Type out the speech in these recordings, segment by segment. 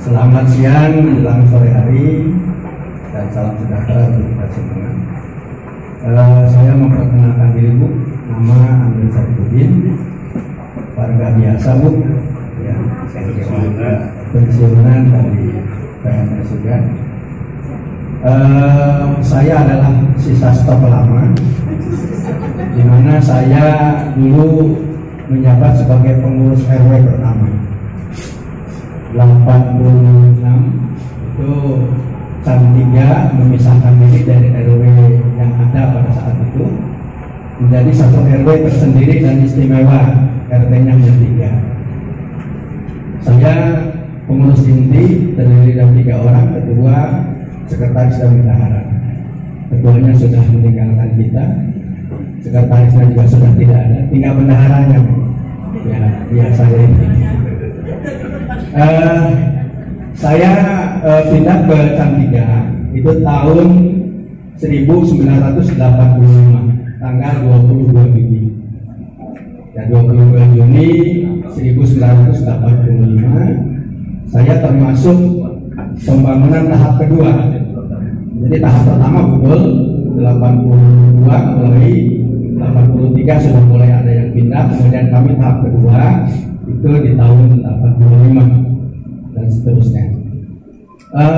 Selamat siang menjelang sore hari dan salam sejahtera untuk kita semua. Saya memperkenalkan diri Bu, nama Amir Saifuddin, warga biasa Bu, ya, pensiunan dari PNS juga. Saya adalah sisa stok lama, di mana saya dulu menjabat sebagai pengurus RW pertama 86 itu Cantiga memisahkan diri dari RW yang ada pada saat itu menjadi satu RW tersendiri dan istimewa, RT-nya hanya 3. Saya pengurus inti terdiri dari 3 orang, ketua, sekretaris dan bendahara. Ketuanya sudah meninggalkan kita, sekretarisnya juga sudah tidak ada, tinggal bendaharanya. Ya saya ini. Saya pindah ke Cantiga itu tahun 1985, tanggal 22 Juni. Ya, 22 Juni 1985 saya termasuk pembangunan tahap kedua. Jadi tahap pertama betul 82, mulai 83 sudah mulai ada yang pindah, kemudian kami tahap kedua itu di tahun 85 dan seterusnya.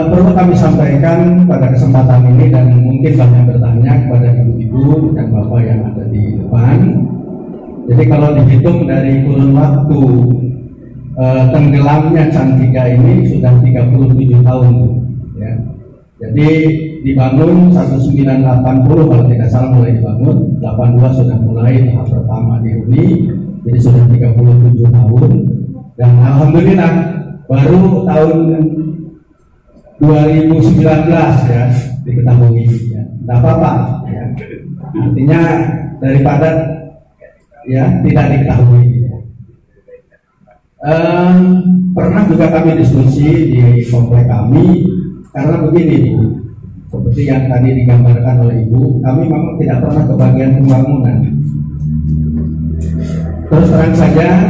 Perlu kami sampaikan pada kesempatan ini dan mungkin banyak bertanya kepada ibu-ibu dan bapak yang ada di depan. Jadi kalau dihitung dari kurun waktu tenggelamnya Cantiga ini sudah 37 tahun, ya. Jadi dibangun 1980 kalau tidak salah mulai dibangun, 82 sudah mulai tahap pertama dihuni, jadi sudah 37 tahun dan alhamdulillah baru tahun 2019 ya diketahui, ya tidak apa-apa, ya. Artinya daripada ya tidak diketahui. Pernah juga kami diskusi di komplek kami karena begini Bu, seperti yang tadi digambarkan oleh Ibu, kami memang tidak pernah kebagian pembangunan. Terus terang saja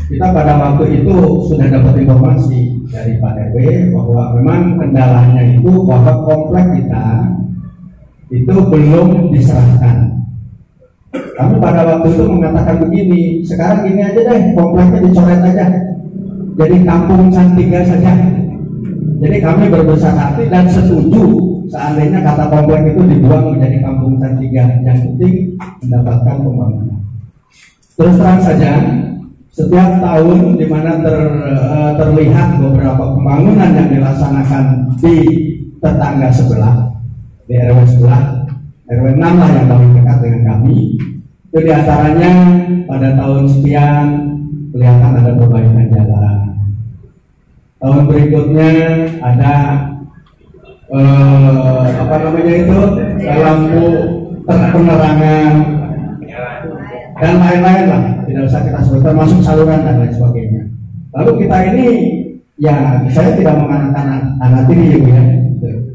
kita pada waktu itu sudah dapat informasi dari Pak RW bahwa memang kendalanya itu bahwa komplek kita itu belum diserahkan. Kami pada waktu itu mengatakan begini, sekarang ini aja deh, kompleknya dicoret aja, jadi kampung Cantiga saja. Jadi kami berbesar hati dan setuju seandainya kata komplek itu dibuang menjadi kampung Cantiga, yang penting mendapatkan pembangunan. Terus terang saja, setiap tahun di mana terlihat beberapa pembangunan yang dilaksanakan di tetangga sebelah, di RW sebelah, RW 6 lah yang paling dekat dengan kami. Itu diantaranya pada tahun sekian kelihatan ada perbaikan jalan. Tahun berikutnya ada lampu penerangan dan lain-lain lah, tidak usah kita sebut, termasuk saluran dan lain sebagainya. Lalu kita ini, ya saya tidak mengatakan anak tiri ya,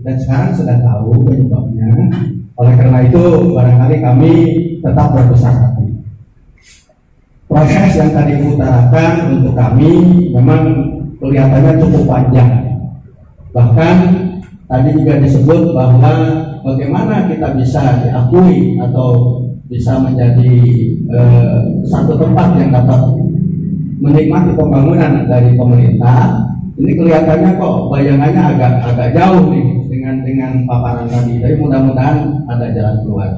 dan sekarang sudah tahu penyebabnya. Oleh karena itu barangkali kami tetap berbesar hati. Proses yang tadi diutarakan untuk kami memang kelihatannya cukup panjang. Bahkan tadi juga disebut bahwa bagaimana kita bisa diakui atau bisa menjadi satu tempat yang dapat menikmati pembangunan dari pemerintah. Ini kelihatannya kok bayangannya agak jauh nih dengan paparan tadi. Tapi mudah-mudahan ada jalan keluar.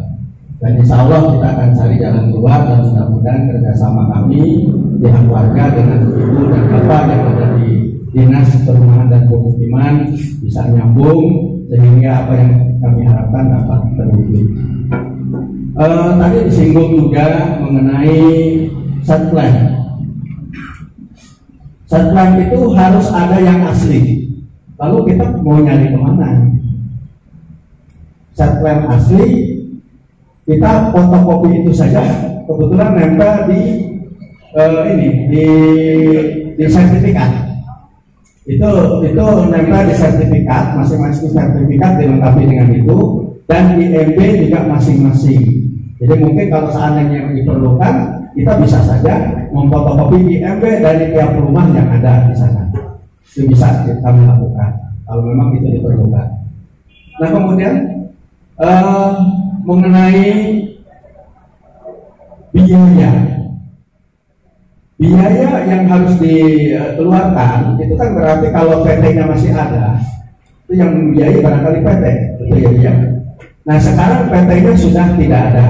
Dan insya Allah kita akan cari jalan keluar dan mudah-mudahan kerjasama kami pihak warga dengan ibu dan bapak yang ada di dinas perumahan dan pemukiman bisa nyambung sehingga apa yang kami harapkan dapat terwujud. Tadi disinggung juga mengenai set plan. Set plan itu harus ada yang asli. Lalu kita mau nyari kemana? Set plan asli kita fotokopi itu saja. Kebetulan nempel di sertifikat. Itu nempel di sertifikat, masing-masing sertifikat dilengkapi dengan itu, dan IMB juga masing-masing. Jadi mungkin kalau seandainya diperlukan, kita bisa saja memfotokopi IMB dari tiap rumah yang ada di sana. itu bisa kami lakukan kalau memang itu diperlukan. Nah kemudian mengenai biaya yang harus dikeluarkan itu kan berarti kalau PT-nya masih ada, itu yang membiayai barangkali PT, betul ya? Nah sekarang PT-nya sudah tidak ada,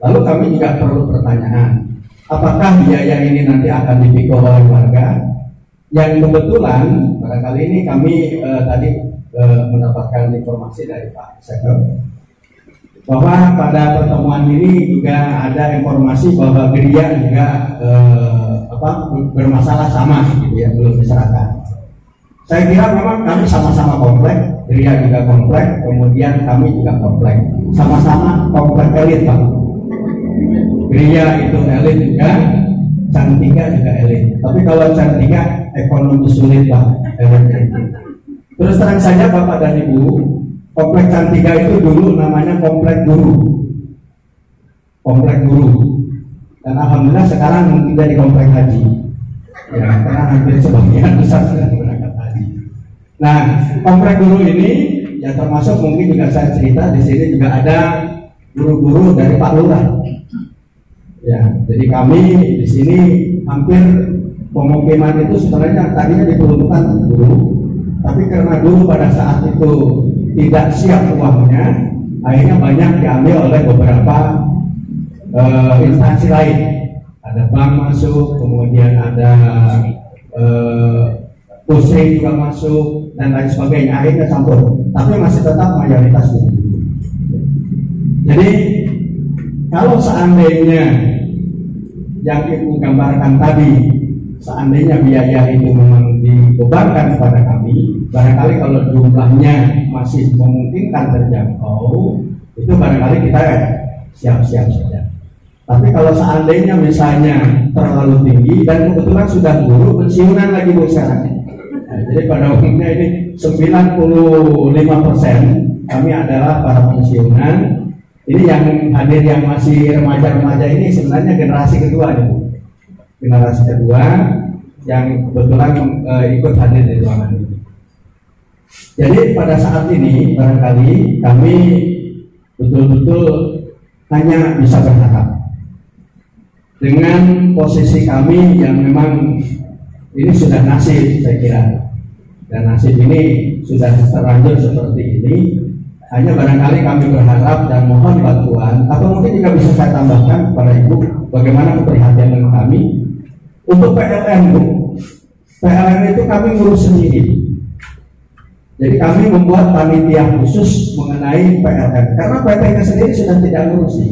lalu kami juga perlu pertanyaan, apakah biaya ini nanti akan dipikul oleh warga? Yang kebetulan barangkali ini kami tadi mendapatkan informasi dari Pak Sektor bahwa pada pertemuan ini juga ada informasi bahwa geria juga bermasalah sama gitu ya, belum diserahkan. Saya kira memang kami sama-sama komplek, geria juga komplek, kemudian kami juga komplek, sama-sama komplek elit Pak. Geria itu elit juga, Cantika juga elit. Tapi kalau Cantika ekonomi sulit Pak, elitnya itu. Terus terang saja Bapak dan Ibu, komplek Cantika itu dulu namanya komplek guru. Komplek guru. Dan alhamdulillah sekarang mungkin jadi komplek haji. Ya, karena hampir sebagian besar sudah berangkat haji. Nah, komplek guru ini ya termasuk mungkin juga saya cerita di sini juga ada guru-guru dari Pak Lurah. Ya, jadi kami di sini hampir pemukiman itu sebenarnya tadinya diperuntukkan guru, tapi karena guru pada saat itu tidak siap uangnya, akhirnya banyak diambil oleh beberapa instansi lain. Ada bank masuk, kemudian ada pusing juga masuk dan lain sebagainya. Akhirnya campur, tapi masih tetap mayoritas guru. Jadi kalau seandainya yang Ibu gambarkan tadi, seandainya biaya itu memang dibebankan kepada kami, barangkali kalau jumlahnya masih memungkinkan terjangkau, itu barangkali kita siap-siap saja. Tapi kalau seandainya misalnya terlalu tinggi dan kebetulan sudah guru pensiunan lagi Bu sekarang, nah, jadi pada umumnya ini 95% kami adalah para pensiunan. Ini yang hadir yang masih remaja-remaja ini sebenarnya generasi kedua ya Bu. Generasi kedua yang kebetulan ikut hadir di ruangan ini. Jadi pada saat ini barangkali kami betul-betul hanya bisa berharap dengan posisi kami yang memang ini sudah nasib saya kira, dan nasib ini sudah terlanjur seperti ini. Hanya barangkali kami berharap dan mohon bantuan, atau mungkin juga bisa saya tambahkan kepada Ibu bagaimana keprihatinan kami untuk PLN Bu. PLN itu kami ngurus sendiri. Jadi kami membuat panitia khusus mengenai PLN karena PT-nya sendiri sudah tidak ngurusi.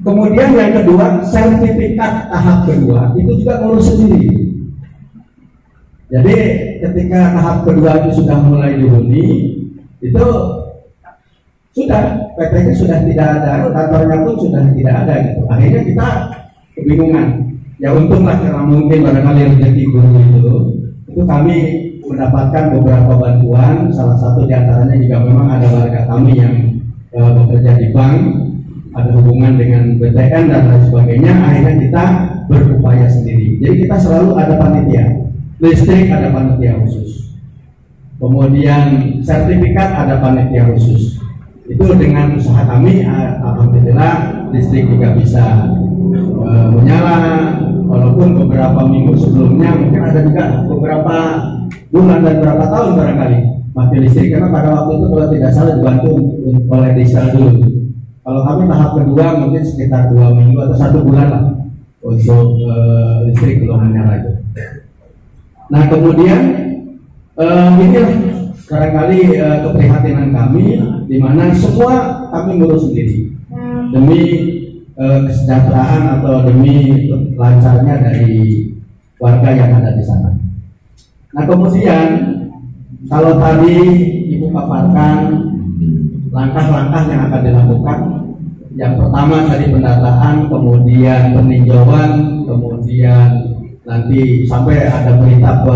Kemudian yang kedua, sertifikat tahap kedua itu juga ngurus sendiri. Jadi ketika tahap kedua itu sudah mulai dihuni, itu sudah PT-nya sudah tidak ada, kantornya pun sudah tidak ada gitu. Akhirnya kita kebingungan. Ya untunglah karena mungkin barangkali rezeki guru itu kami mendapatkan beberapa bantuan. Salah satu diantaranya juga memang ada warga kami yang bekerja di bank, ada hubungan dengan BTN dan lain sebagainya. Akhirnya kita berupaya sendiri. Jadi kita selalu ada panitia. Listrik ada panitia khusus. Kemudian sertifikat ada panitia khusus. Itu dengan usaha kami, alhamdulillah listrik juga bisa menyala. Walaupun beberapa minggu sebelumnya mungkin ada juga beberapa bulan dan beberapa tahun barangkali mati listrik, karena pada waktu itu kalau tidak salah dibantu oleh diesel dulu. Kalau kami tahap kedua mungkin sekitar 2 minggu atau 1 bulan lah untuk listrik belum menyala itu. Nah kemudian inilah barangkali keprihatinan kami, di mana semua kami ngurus sendiri demi kesejahteraan atau demi lancarnya dari warga yang ada di sana. Nah kemudian kalau tadi Ibu paparkan langkah-langkah yang akan dilakukan, yang pertama tadi pendataan, kemudian peninjauan, kemudian nanti sampai ada berita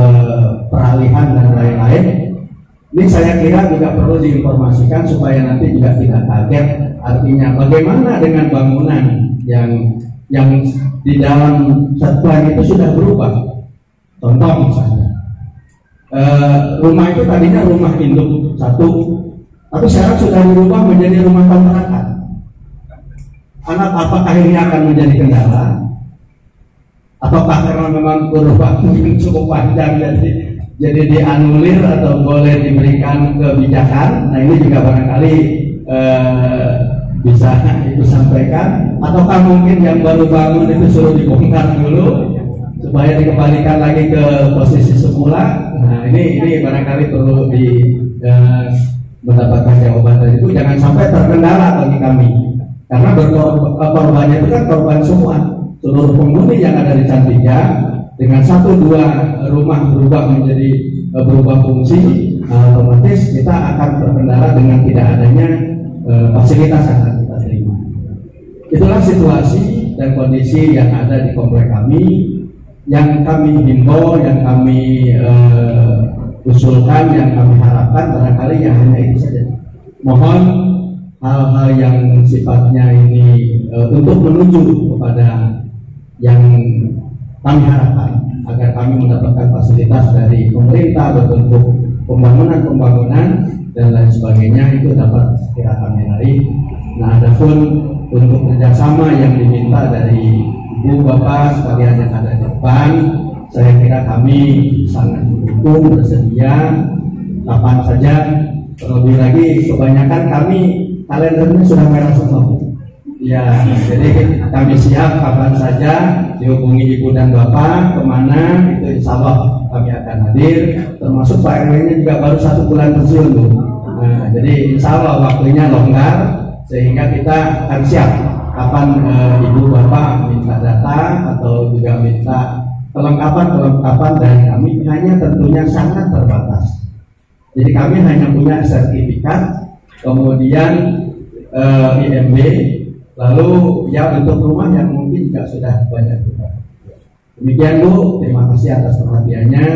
peralihan dan lain-lain. Ini saya kira juga perlu diinformasikan supaya nanti juga tidak kaget. Artinya bagaimana dengan bangunan yang di dalam satuan itu sudah berubah. Contoh misalnya rumah itu tadinya rumah induk satu, tapi sekarang sudah dirubah menjadi rumah kontrakan. Anak apakah ini akan menjadi kendala? Apakah karena memang kurun waktu yang cukup panjang jadi dianulir atau boleh diberikan kebijakan? Nah ini juga barangkali bisa itu sampaikan. Ataukah mungkin yang baru bangun itu suruh dibongkar dulu supaya dikembalikan lagi ke posisi semula? Nah ini barangkali perlu mendapatkan jawaban dari itu. Jangan sampai terkendala bagi kami, karena korbannya itu kan korban semua. Seluruh penghuni yang ada di Cantika dengan 1-2 rumah berubah fungsi, otomatis kita akan terkendala dengan tidak adanya fasilitas yang akan kita terima. Itulah situasi dan kondisi yang ada di komplek kami. Yang kami himbau, yang kami usulkan, yang kami harapkan barangkali ya hanya itu saja. Mohon hal-hal yang sifatnya ini untuk menuju kepada yang kami harapkan agar kami mendapatkan fasilitas dari pemerintah berbentuk pembangunan dan lain sebagainya, itu dapat segera kami raih. Nah, adapun untuk kerjasama yang diminta dari Ibu Bapak sekalian yang ada di depan, saya kira kami sangat mendukung, bersedia kapan saja. Terlebih lagi kebanyakan kami kalendernya sudah merah semua. Ya, jadi kami siap kapan saja dihubungi Ibu dan Bapak kemana, itu insya Allah kami akan hadir. Termasuk Pak RW-nya juga baru 1 bulan pensiun, Bu. Nah, jadi insya Allah waktunya longgar sehingga kita akan siap kapan Ibu Bapak minta data atau juga minta kelengkapan dari kami, hanya tentunya sangat terbatas. Jadi kami hanya punya sertifikat, kemudian IMB. Lalu ya untuk rumah yang mungkin juga sudah banyak juga. Demikian Bu, terima kasih atas perhatiannya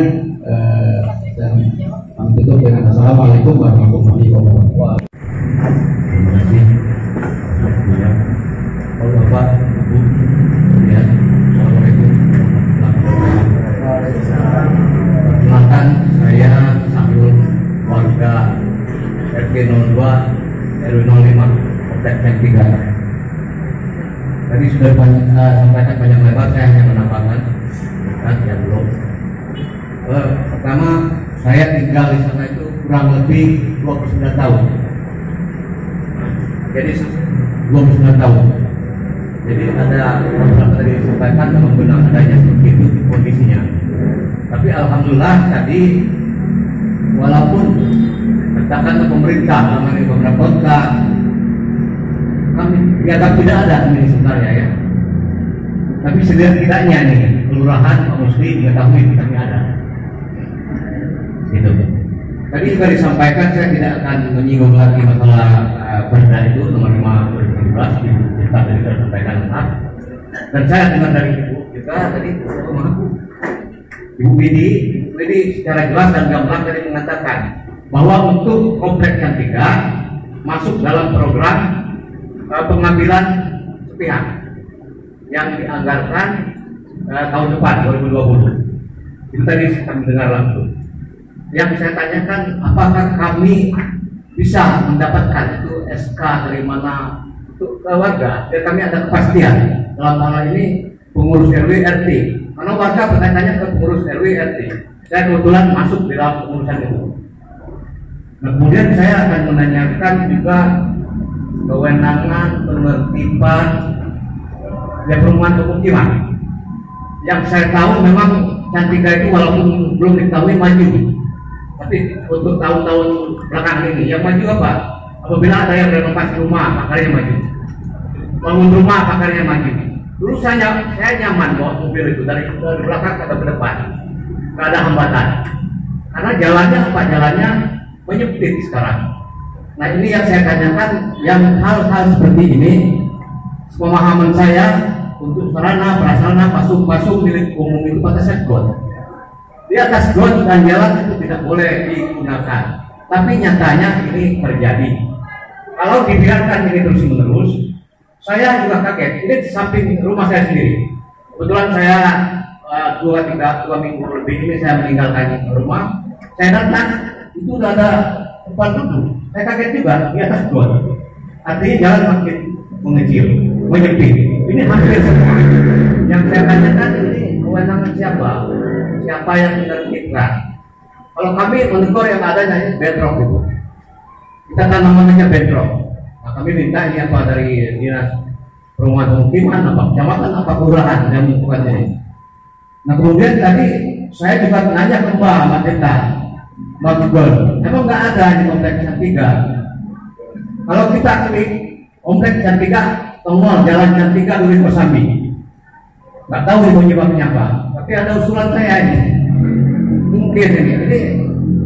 dan kami tutup dengan Assalamualaikum warahmatullahi wabarakatuh. Terima kasih. Bapak, Ibu, ya, Assalamualaikum warahmatullahi wabarakatuh. Perkenalkan, saya Sahrul, warga RT 02 RW 05 Komplek Cantika. Tadi sudah sampaikan banyak lebar, saya hanya menambahkan ya belum. Pertama, saya tinggal di sana itu kurang lebih 29 tahun. Jadi 29 tahun. Jadi ada beberapa tadi disampaikan memang benar adanya seperti itu kondisinya. Tapi alhamdulillah tadi walaupun katakan pemerintah namanya beberapa kota kami dianggap tidak ada ini sebenarnya ya. Tapi setidaknya nih kelurahan Pak Musli mengetahui kami ada. Gitu. Tadi juga disampaikan, saya tidak akan menyinggung lagi masalah perda itu nomor 5 2017 kita tadi sudah sampaikan lengkap. Dan saya dengar dari Ibu juga tadi Ibu Widi secara jelas dan gamblang tadi mengatakan bahwa untuk Komplek Cantika masuk dalam program pengambilan sepihak yang dianggarkan tahun depan 2020. Itu tadi kami dengar langsung. Yang saya tanyakan, apakah kami bisa mendapatkan itu SK dari mana untuk warga? Biar kami ada kepastian dalam hal ini pengurus RW RT. Karena warga bertanya ke pengurus RW RT. Saya kebetulan masuk di dalam pengurusan itu. Nah, kemudian saya akan menanyakan juga kewenangan penertiban ya perumahan pemukiman. Yang saya tahu memang Cantika itu walaupun belum diketahui maju, tapi untuk tahun-tahun belakangan ini yang maju apa? Apabila ada yang renovasi rumah, pakarnya maju. Bangun rumah, pakarnya maju. Dulu saya nyaman bawa mobil itu dari belakang ke depan, nggak ada hambatan. Karena jalannya apa? Jalannya menyempit sekarang. Nah ini yang saya tanyakan, yang hal-hal seperti ini, pemahaman saya untuk sarana prasarana pasung milik umum itu batasnya got. Di atas got dan jalan itu tidak boleh digunakan. Tapi nyatanya ini terjadi. Kalau dibiarkan ini terus menerus, saya juga kaget. Ini di samping rumah saya sendiri. Kebetulan saya 2 minggu lebih ini saya meninggalkan rumah. Saya datang itu udah ada tempat duduk. Saya kaget juga di atas got. Artinya jalan makin mengecil, menyempit. Ini hampir semua. Yang saya tanyakan ini kewenangan siapa? Siapa yang menerbitkan? Kalau kami menegur yang adanya ini bedrock itu. Kita tanaman aja bedrock. Nah, kami minta ini apa dari dinas perumahan pemukiman, apa kecamatan, apa kelurahan yang menentukan ini. Nah kemudian tadi saya juga nanya ke Mbak Mateta, Mbak Google, emang nggak ada di kompleks Cantika. Kalau kita klik kompleks Cantika, tongol jalan Cantika Durin Kosambi, nggak tahu itu penyebabnya apa. Tapi ada usulan saya ini, mungkin ini. Jadi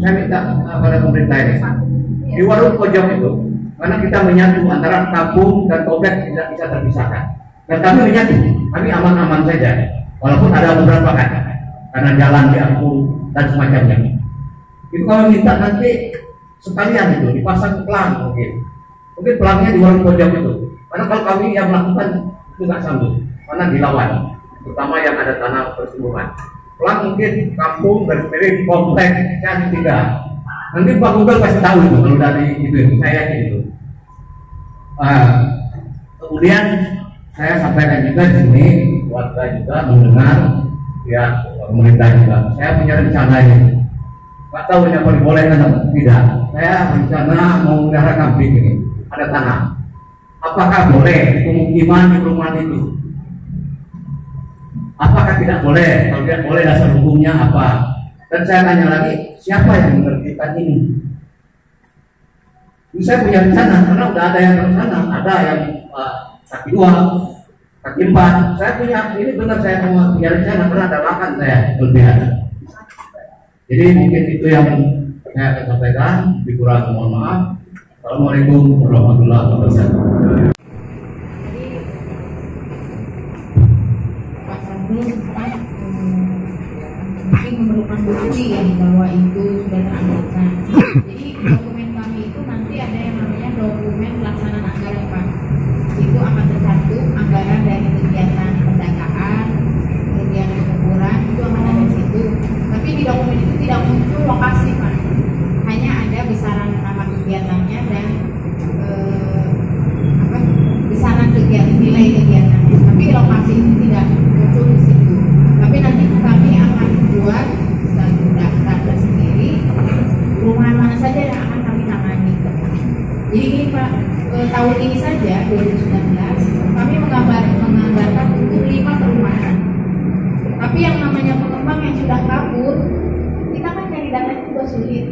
saya minta pada pemerintah ini di warung pojok itu, karena kita menyatu antara kampung dan kompleks tidak bisa terpisahkan. Dan kami menyatu, kami aman-aman saja, walaupun ada beberapa kan, karena jalan diampun dan semacamnya. Itu kami minta nanti sekalian itu dipasang pelang mungkin pelangnya di warung pojok itu. Karena kalau kami yang melakukan itu nggak sanggup, karena dilawan, terutama yang ada tanah pertumbuhan. Pelang mungkin kampung berspirit kompleks kan tidak. Nanti Pak Google pasti tahu itu kalau dari itu saya gitu. Kemudian saya sampaikan juga di sini, warga juga mendengar, ya pemerintah juga. Saya punya rencana ini. Nggak tahu ini apa dibolehkan atau tidak. Saya rencana mau melihara kambing ini. Ada tanah. Apakah boleh pemukiman di perumahan itu? Apakah tidak boleh? Kalau tidak boleh, dasar hukumnya apa? Dan saya tanya lagi, siapa yang menerbitkan ini? Saya punya rencana, karena udah ada yang rencana, ada yang kaki 2, kaki 4. Saya punya, ini benar saya punya rencana, karena ada lahan saya kelebihan. Jadi mungkin itu yang saya akan sampaikan, dikurang mohon maaf. Assalamualaikum warahmatullahi wabarakatuh. Mungkin memerlukan bukti yang di bawah itu sudah teranggarkan. Jadi dokumen kami itu nanti ada yang namanya dokumen pelaksanaan anggaran Pak. Itu akan tercantum anggaran dari kegiatan pendataan, kegiatan pengukuran itu akan ada di situ. Tapi di dokumen itu tidak muncul lokasi Pak. Hanya ada besaran nama kegiatannya dan besaran kegiatan, nilai kegiatannya. Tapi lokasi itu tidak muncul di situ. Tapi nanti kami akan buat satu daftar sendiri perumahan mana saja yang akan kami tangani. Jadi ini Pak, tahun ini saja 2019 kami menganggarkan untuk 5 perumahan. Tapi yang namanya pengembang yang sudah kabur, kita kan cari data juga sulit.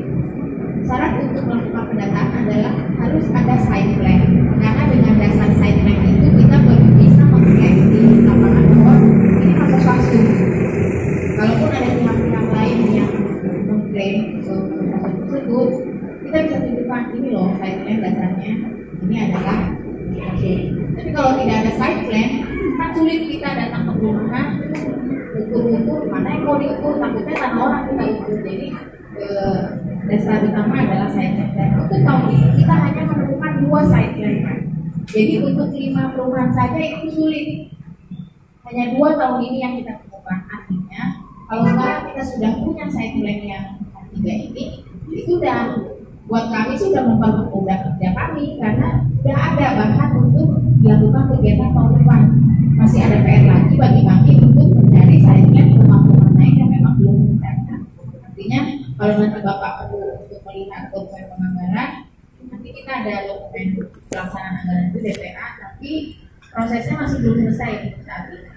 Syarat untuk melakukan pendataan adalah harus ada site plan. Karena dengan dasar site plan itu kita baru bisa mengklaim di lapangan bahwa ini masuk palsu. Kalaupun ada pihak-pihak lain yang mengklaim kasus tersebut, kita bisa tunjukkan ini loh site plan dasarnya, ini adalah palsu. Tapi kalau tidak ada site plan, kan sulit kita datang ke perumahan, ukur-ukur mana yang mau diukur, takutnya tanah orang kita ukur. Jadi dasar utama adalah site plan. Untuk tahun ini kita hanya menemukan 2 site plan. Jadi untuk 5 perumahan saja itu sulit. Hanya 2 tahun ini yang kita temukan. Artinya kalau sekarang kita sudah punya site plan yang 3 ini, itu udah buat kami sudah mempermudah kerja kami karena sudah ada bahan untuk dilakukan kegiatan tahun depan. Masih ada PR lagi bagi kami untuk mencari site plan rumah-rumah lain yang memang belum terdaftar. Artinya kalau nanti Bapak perlu untuk melihat dokumen penganggaran, nanti kita ada dokumen pelaksanaan anggaran itu DPA, tapi prosesnya masih belum selesai saat ini.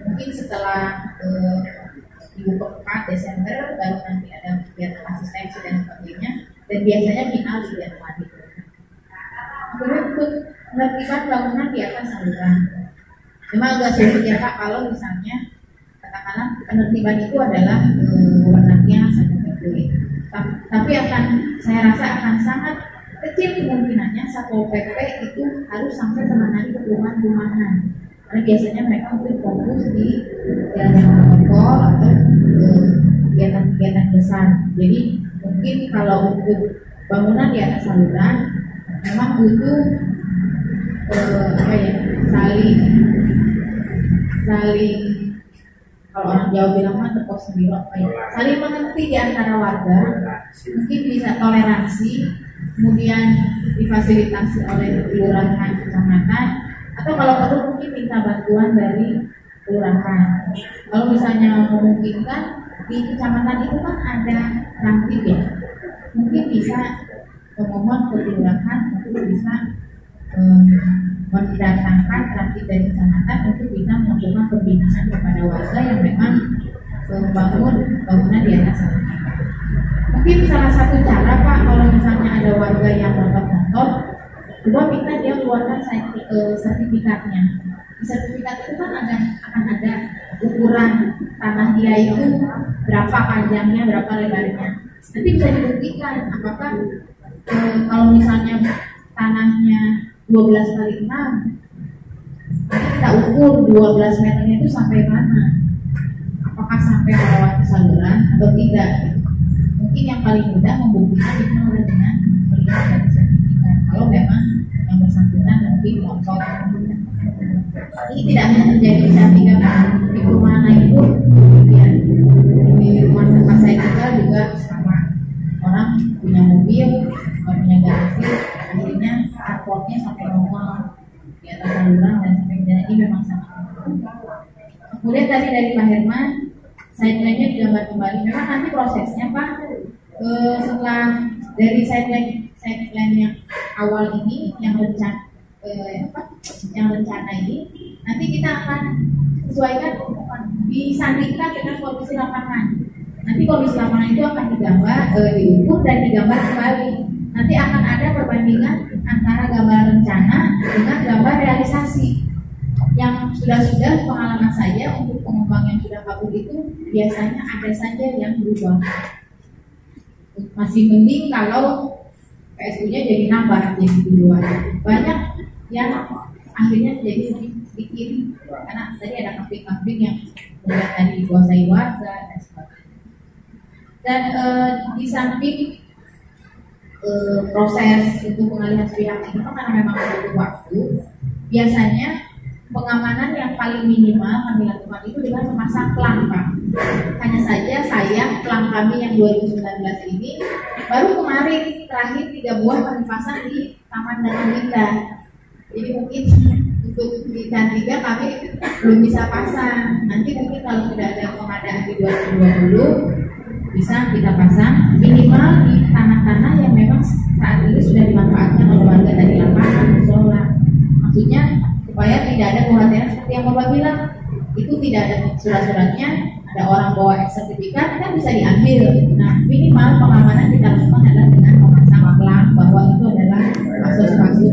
Mungkin setelah Ibu keempat Desember baru nanti ada kegiatan asistensi dan sebagainya, dan biasanya final di Januari. Kemudian untuk penertiban bangunan di atas saluran, memang agak sulit ya Pak kalau misalnya katakanlah penertiban itu adalah wewenangnya Satpol PP. Tapi saya rasa akan sangat kecil kemungkinannya Satpol PP itu harus sampai menangani perumahan-perumahan. Karena biasanya mereka mungkin fokus di jalan tol atau kegiatan-kegiatan besar. Jadi mungkin kalau untuk bangunan di atas saluran memang butuh saling kalau orang Jawa bilang mah tepok sendiri, saling mengerti di antara warga, mungkin bisa toleransi, kemudian difasilitasi oleh kelurahan kecamatan, atau kalau perlu mungkin minta bantuan dari kelurahan. Kalau misalnya memungkinkan di kecamatan itu kan ada ranting ya, mungkin bisa memohon ke kelurahan untuk bisa mendatangkan ranting dari kecamatan untuk bisa melakukan pembinaan kepada warga yang memang membangun bangunan di atas sana. Mungkin salah satu cara Pak, kalau misalnya ada warga yang motor, coba minta dia keluarkan sertifikatnya. Di sertifikat itu kan akan ada ukuran tanah dia itu berapa panjangnya, berapa lebarnya. Nanti bisa dibuktikan apakah kalau misalnya tanahnya 12 kali 6, kita ukur 12 meternya itu sampai mana, apakah sampai melewati saluran atau tidak. Mungkin yang paling mudah membuktikan itu adalah dengan melihat dari sertifikat. Kalau memang yang bersangkutan mungkin motor. Ini tidak hanya terjadi di perumahan lain pun, ya, di rumah tempat saya tinggal juga sama, orang punya mobil, punya garasi, akhirnya transportnya sampai nongol di atas saluran dan sebagainya. Ini memang sangat. Kemudian tadi dari Pak Herman, sideline-nya digambar kembali. Memang nanti prosesnya Pak, setelah dari sideline yang awal ini, yang rencana ini, nanti kita akan sesuaikan, disandingkan dengan kondisi lapangan. Nanti kondisi lapangan itu akan diukur dan digambar kembali. Nanti akan ada perbandingan antara gambar rencana dengan gambar realisasi. Yang sudah pengalaman saya untuk pengembang yang sudah kabur itu biasanya ada saja yang berubah. Masih mending kalau PSU-nya jadi nambah jadi dua. Banyak yang akhirnya jadi sedikit karena tadi ada kambing-kambing yang mulai tadi dikuasai warga dan sebagainya. Dan di samping proses untuk pengalihan sepihak ini karena memang butuh waktu, biasanya pengamanan yang paling minimal kami lakukan itu dengan memasang pelang Pak. Hanya saja sayang pelang kami yang 2019 ini baru kemarin terakhir 3 buah kami pasang di Taman Danau Indah. Jadi mungkin untuk di Cantika kami belum bisa pasang. Nanti mungkin kalau sudah ada pengadaan di 2020 bisa kita pasang minimal di tanah-tanah yang memang saat ini sudah dimanfaatkan oleh warga dari lapangan, musola. Maksudnya supaya tidak ada kekhawatiran seperti yang Bapak bilang, itu tidak ada surat-suratnya, ada orang bawa sertifikat kan bisa diambil. Nah minimal pengamanan kita lakukan adalah dengan memasang pelang bahwa itu adalah kasus-kasus